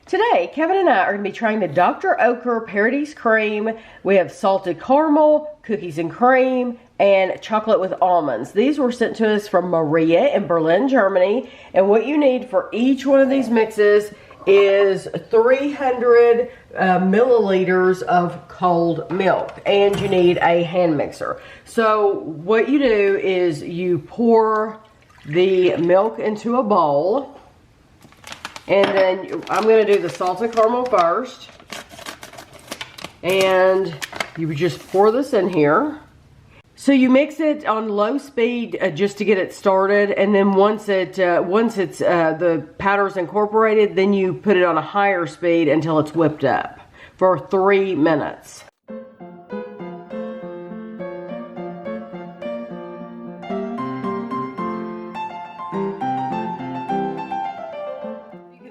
Today, Kevin and I are going to be trying the Dr. Oetker Paradise Crème. We have salted caramel, cookies and cream, and chocolate with almonds. These were sent to us from Maria in Berlin, Germany. And what you need for each one of these mixes is 300 milliliters of cold milk. And you need a hand mixer. So what you do is you pour the milk into a bowl. And then I'm going to do the salted caramel first. And you would just pour this in here. So you mix it on low speed just to get it started. And then once the powder's incorporated, then you put it on a higher speed until it's whipped up for 3 minutes.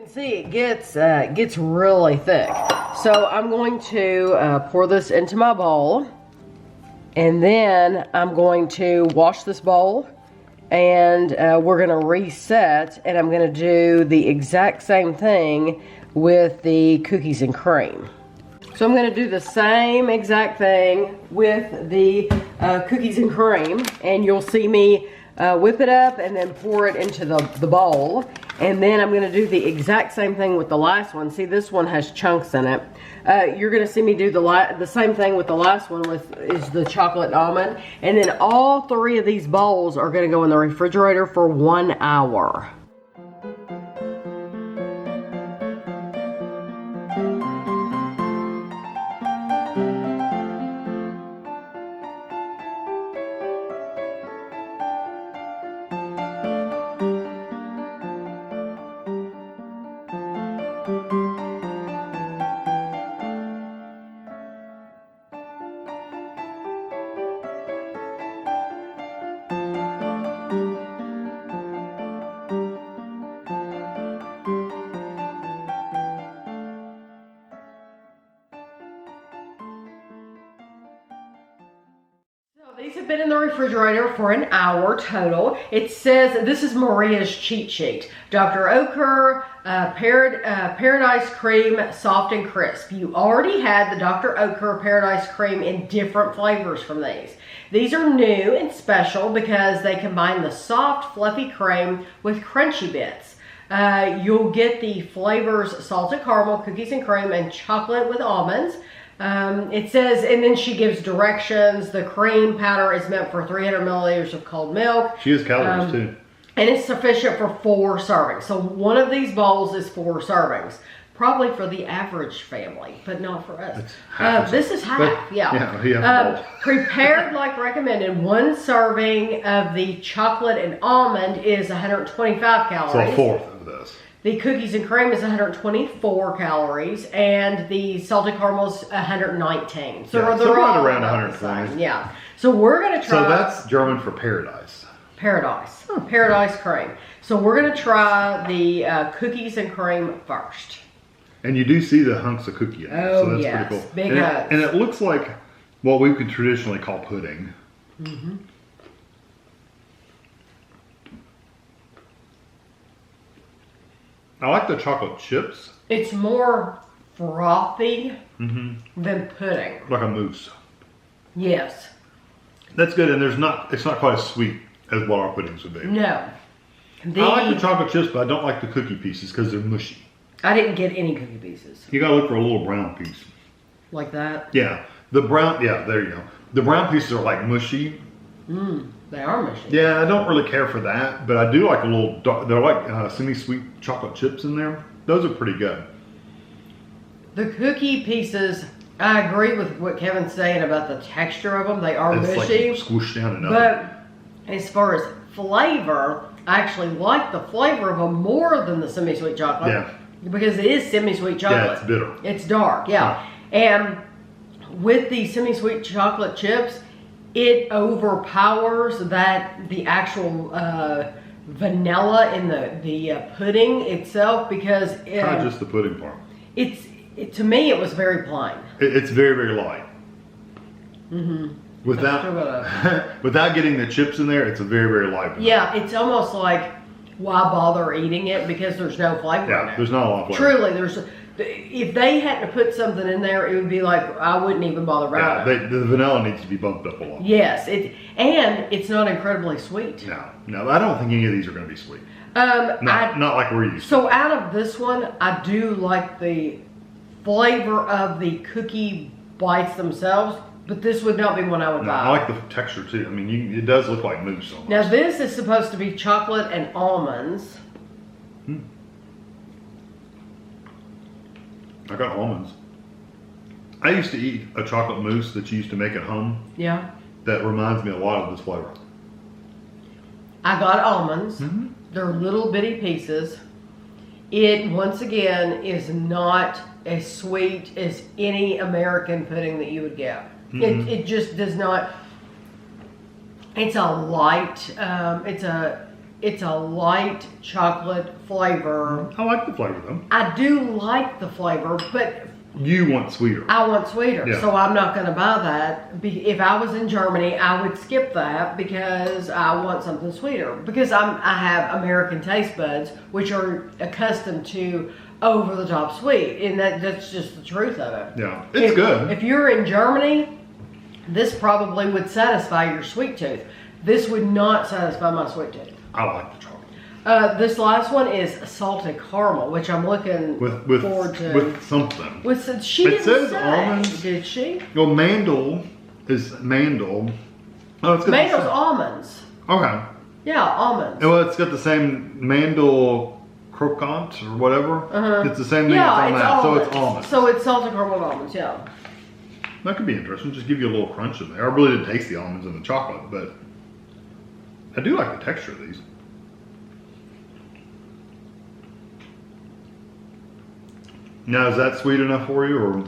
See, it gets really thick. So I'm going to pour this into my bowl, and then I'm going to wash this bowl, and we're going to reset, and I'm going to do the exact same thing with the cookies and cream. So I'm going to do the same exact thing with the cookies and cream, and you'll see me whip it up and then pour it into the bowl. And then I'm going to do the exact same thing with the last one. See, this one has chunks in it. You're going to see me do the same thing with the last one, is the chocolate almond. And then all 3 of these bowls are going to go in the refrigerator for 1 hour. These have been in the refrigerator for 1 hour total. It says, this is Maria's cheat sheet. Dr. Oetker Paradise Crème Soft and Crisp. You already had the Dr. Oetker Paradise Crème in different flavors from these. These are new and special because they combine the soft, fluffy crème with crunchy bits. You'll get the flavors salted caramel, cookies and cream, and chocolate with almonds. It says, and then she gives directions. The cream powder is meant for 300 milliliters of cold milk. She has calories too. And it's sufficient for 4 servings. So one of these bowls is 4 servings. Probably for the average family, but not for us. This is half, yeah. Prepared like recommended. 1 serving of the chocolate and almond is 125 calories. So a fourth of this. The cookies and cream is 124 calories, and the salted caramel is 119. So yeah, they're all around 120. Yeah. So we're going to try. So that's German for paradise. Paradise. Paradise cream. So we're going to try the cookies and cream first. And you do see the hunks of cookie in there. Oh, so that's yes. pretty cool. Big hunks. And it looks like what we could traditionally call pudding. Mm-hmm. I like the chocolate chips. It's more frothy than pudding. Like a mousse. Yes. That's good, and it's not quite as sweet as what our puddings would be. No. I like the chocolate chips, but I don't like the cookie pieces because they're mushy. I didn't get any cookie pieces. You gotta look for a little brown piece. Like that? Yeah. The brown, yeah, there you go. The brown pieces are like mushy. They are mushy. Yeah, I don't really care for that, but I do like a little dark, they're like semi-sweet chocolate chips in there. Those are pretty good. The cookie pieces, I agree with what Kevin's saying about the texture of them. They are mushy. It's like squished down enough. But as far as flavor, I actually like the flavor of them more than the semi-sweet chocolate. Yeah. Because it is semi-sweet chocolate. Yeah, it's bitter. It's dark, yeah. And with the semi-sweet chocolate chips, it overpowers the actual vanilla in the pudding itself, because Not just the pudding part. To me it was very plain. It's very, very light. Without getting the chips in there, it's a very, very light banana. Yeah, it's almost like, why bother eating it, because there's no flavor in it. There's not a lot of flavor. Truly, if they had to put something in there, it would be like, I wouldn't even bother buying it. The vanilla needs to be bumped up a lot. Yes, and it's not incredibly sweet. No, I don't think any of these are going to be sweet. Not like we're used to. So out of this one, I do like the flavor of the cookie bites themselves, but this would not be one I would buy. I like the texture too. I mean, it does look like mousse almost. Now this is supposed to be chocolate and almonds. I got almonds. I used to eat a chocolate mousse that you used to make at home. Yeah. That reminds me a lot of this flavor. I got almonds. They're little bitty pieces. It, once again, is not as sweet as any American pudding that you would get. It just does not. It's a light. It's a light chocolate flavor. I like the flavor though. I do like the flavor, but you want sweeter. I want sweeter, Yeah. so I'm not going to buy that. If I was in Germany, I would skip that because I want something sweeter. Because I have American taste buds, which are accustomed to over-the-top sweet, and that's just the truth of it. Yeah, it's good. If you're in Germany, this probably would satisfy your sweet tooth. This would not satisfy my sweet tooth. I like the chocolate. This last one is salted caramel, which I'm looking forward to. With something. She It didn't says say, almonds. did she? Well, mandel is mandel. Oh, it's got Mandel's almonds. Okay. Yeah, almonds. Well, it's got the same mandel croquant or whatever. It's the same thing Yeah, that's on that. So it's almonds. So it's salted caramel almonds, yeah. That could be interesting. Just give you a little crunch in there. I really didn't taste the almonds in the chocolate, but I do like the texture of these. Now, is that sweet enough for you, or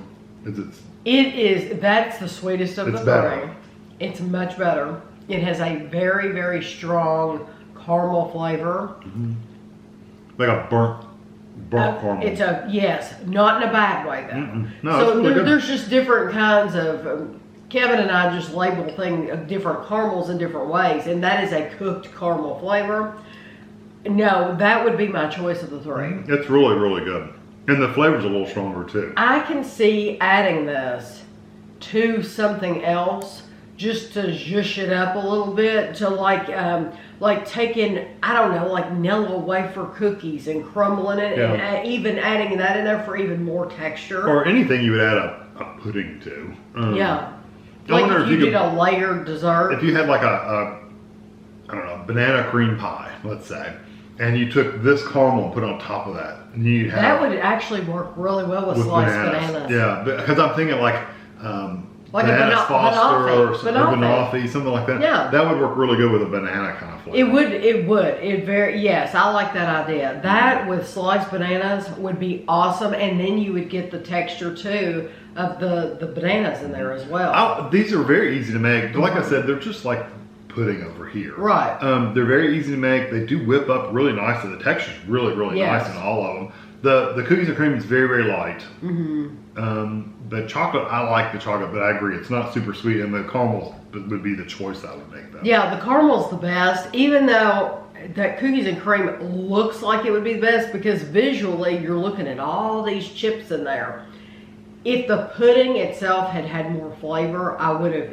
is it? It is. That's the sweetest of the It's better. three. It's much better. It has a very, very strong caramel flavor. Like a burnt caramel. It's yes, not in a bad way though. No, So it's really good. there's just different kinds of. Kevin and I just label different caramels in different ways, and that is a cooked caramel flavor. No, that would be my choice of the three. It's really, really good. And the flavor's a little stronger too. I can see adding this to something else just to zhuzh it up a little bit, to like taking, I don't know, like Nilla wafer cookies and crumbling it, Yeah. and even adding that in there for even more texture. Or anything you would add a pudding to. Yeah. I Like wonder if if you you did could- a layered dessert. If you had like I don't know, banana cream pie, let's say, and you took this caramel and put it on top of that, and you'd have that would actually work really well with sliced bananas. Yeah, because I'm thinking like Like a banana foster or banoffee. banoffee, something like that. Yeah. That would work really good with a banana kind of flavor. It would. Yes, I like that idea. That with sliced bananas would be awesome, and then you would get the texture too of the bananas in there as well. These are very easy to make. Like I said, they're just like pudding over here. Right. They're very easy to make. They do whip up really nicely. The texture's really, really Yes. nice in all of them. The cookies and cream is very, very light. The chocolate, I like the chocolate, but I agree, it's not super sweet, and the caramel would be the choice I would make though. Yeah, the caramel's the best, even though that cookies and cream looks like it would be the best because visually you're looking at all these chips in there. If the pudding itself had had more flavor,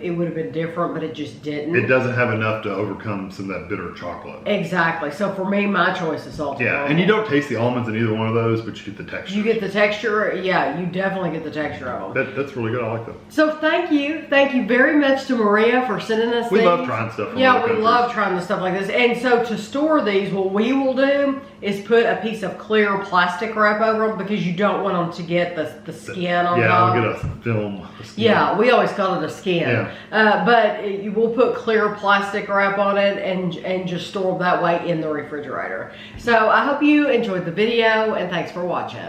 it would have been different, but it just didn't. It doesn't have enough to overcome some of that bitter chocolate. Exactly. So for me, my choice is salted caramel. And you don't taste the almonds in either one of those, but you get the texture. You get the texture. Yeah, you definitely get the texture of them. That's really good. I like that. So thank you very much to Maria for sending us these. We love trying stuff from Yeah, other we countries. love trying the stuff like this. And so to store these, what we will do is put a piece of clear plastic wrap over them because you don't want them to get the skin on top. Yeah, we'll get a film. The skin. Yeah, we always call it a skin. Yeah. But you will put clear plastic wrap on it and just store them that way in the refrigerator. So I hope you enjoyed the video and thanks for watching.